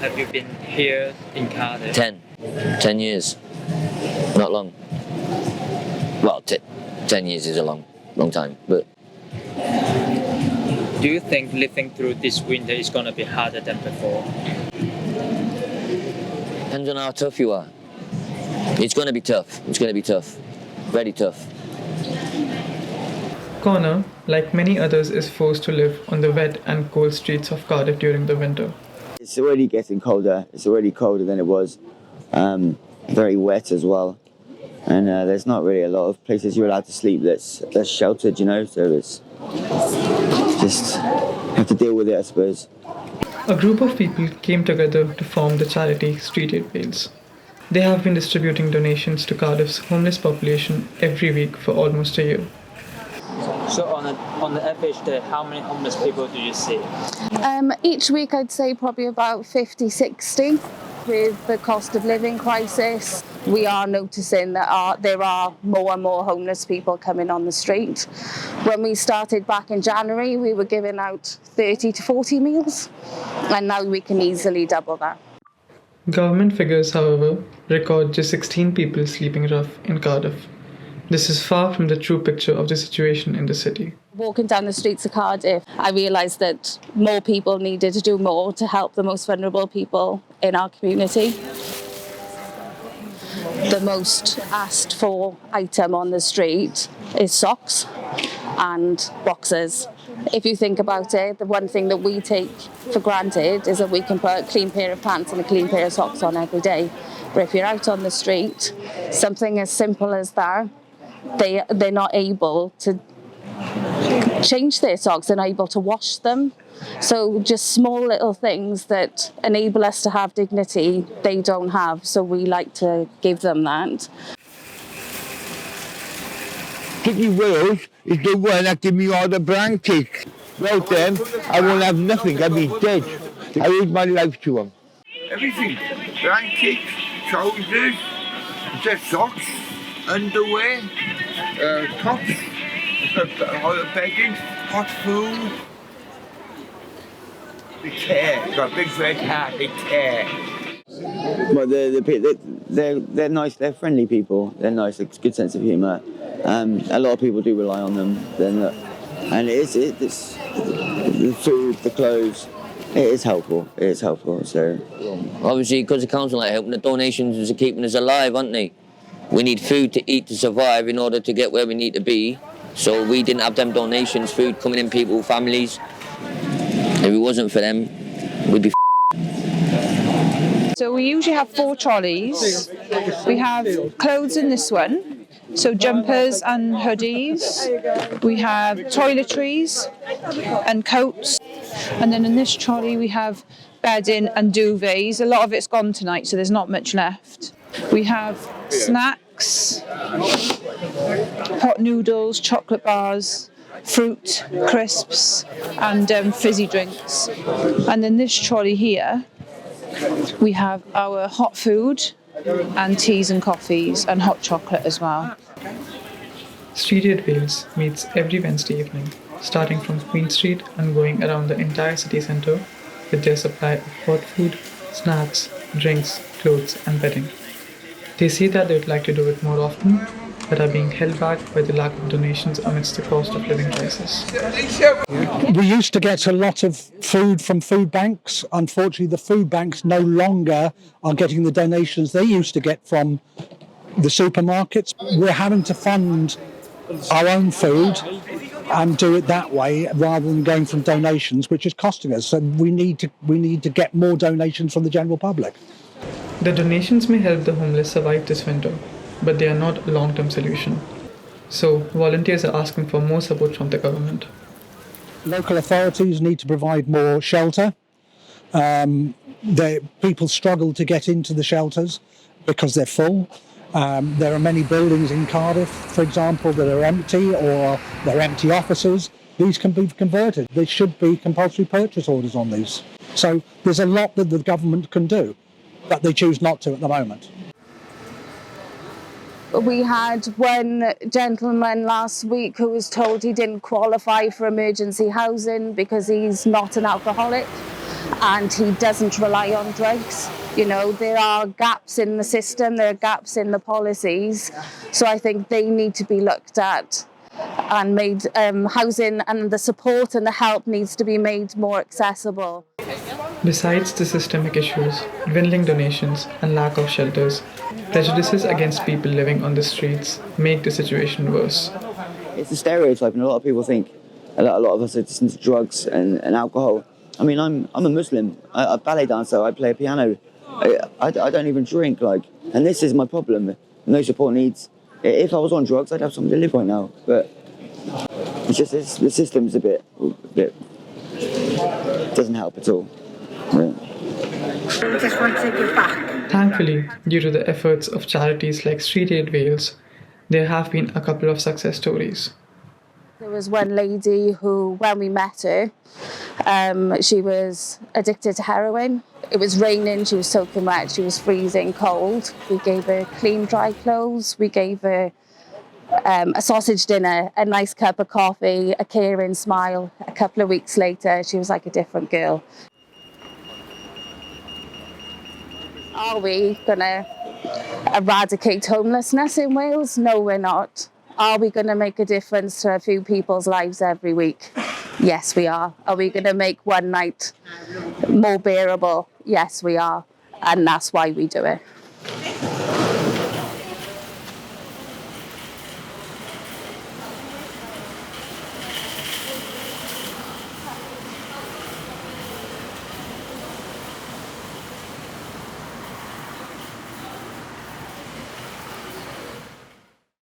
have you been here in Cardiff? 10 years. Not long. Well, 10 years is a long time, but... Do you think living through this winter is going to be harder than before? Depends on how tough you are. It's going to be tough. It's going to be tough. Very tough. Connor, like many others, is forced to live on the wet and cold streets of Cardiff during the winter. It's already getting colder. It's already colder than it was. Very wet as well. And there's not really a lot of places you're allowed to sleep that's sheltered, you know, so it's just have to deal with it, I suppose. A group of people came together to form the charity Street Aid Wales. They have been distributing donations to Cardiff's homeless population every week for almost a year. So on the average day, how many homeless people do you see? Each week I'd say probably about 50, 60. With the cost of living crisis, we are noticing that there are more and more homeless people coming on the street. When we started back in January, we were giving out 30 to 40 meals, and now we can easily double that. Government figures, however, record just 16 people sleeping rough in Cardiff. This is far from the true picture of the situation in the city. Walking down the streets of Cardiff, I realised that more people needed to do more to help the most vulnerable people in our community. The most asked for item on the street is socks and boxers. If you think about it, the one thing that we take for granted is that we can put a clean pair of pants and a clean pair of socks on every day. But if you're out on the street, something as simple as that, they're not able to change their socks, they're not able to wash them. So just small little things that enable us to have dignity, they don't have. So we like to give them that. Kitty Wales is the one that give me all the blankets. Without them, I won't have nothing, I'd be dead. I owe my life to them. Everything. Blankets, trousers, just socks, underwear, tops, bedding, hot food. They care. Got a big red hat, they care. Well, they're nice, they're friendly people. They're nice, a good sense of humour. A lot of people do rely on them. And it's the food, the clothes. It is helpful. It is helpful. So Obviously, because the council ain't helping, the donations are keeping us alive, aren't they? We need food to eat to survive in order to get where we need to be. So we didn't have them donations, food coming in people, families. If it wasn't for them, we'd be So we usually have 4 trolleys. We have clothes in this one, so jumpers and hoodies. We have toiletries and coats. And then in this trolley we have bedding and duvets. A lot of it's gone tonight, so there's not much left. We have snacks, pot noodles, chocolate bars, fruit, crisps and fizzy drinks. And then this trolley here, we have our hot food and teas and coffees and hot chocolate as well. Street Aid Wales meets every Wednesday evening, starting from Queen Street and going around the entire city centre with their supply of hot food, snacks, drinks, clothes and bedding. They say that they would like to do it more often, but are being held back by the lack of donations amidst the cost of living crisis. We used to get a lot of food from food banks. Unfortunately, the food banks no longer are getting the donations they used to get from the supermarkets. We're having to fund our own food and do it that way rather than going from donations, which is costing us. So we need to get more donations from the general public. The donations may help the homeless survive this winter, but they are not a long-term solution. So volunteers are asking for more support from the government. Local authorities need to provide more shelter. People struggle to get into the shelters because they're full. There are many buildings in Cardiff, for example, that are empty or they're empty offices. These can be converted. There should be compulsory purchase orders on these. So there's a lot that the government can do, but they choose not to at the moment. We had one gentleman last week who was told he didn't qualify for emergency housing because he's not an alcoholic. and he doesn't rely on drugs. You know, there are gaps in the system, there are gaps in the policies, so I think they need to be looked at and made, housing and the support and the help needs to be made more accessible. Besides the systemic issues, dwindling donations, and lack of shelters, prejudices against people living on the streets make the situation worse. It's a stereotype, and a lot of people think a lot of us are just into drugs and alcohol. I mean, I'm a Muslim, a ballet dancer, I play a piano. I don't even drink, and this is my problem. No support needs. If I was on drugs, I'd have something to live right now. But the system's a bit doesn't help at all. Yeah. We just want to give back. Thankfully, due to the efforts of charities like Street Aid Wales, there have been a couple of success stories. There was one lady who, when we met her, she was addicted to heroin. It was raining, she was soaking wet, she was freezing cold. We gave her clean, dry clothes. We gave her a sausage dinner, a nice cup of coffee, a caring smile. A couple of weeks later, she was like a different girl. Are we going to eradicate homelessness in Wales? No, we're not. Are we going to make a difference to a few people's lives every week? Yes, we are. Are we going to make one night more bearable? Yes, we are. And that's why we do it.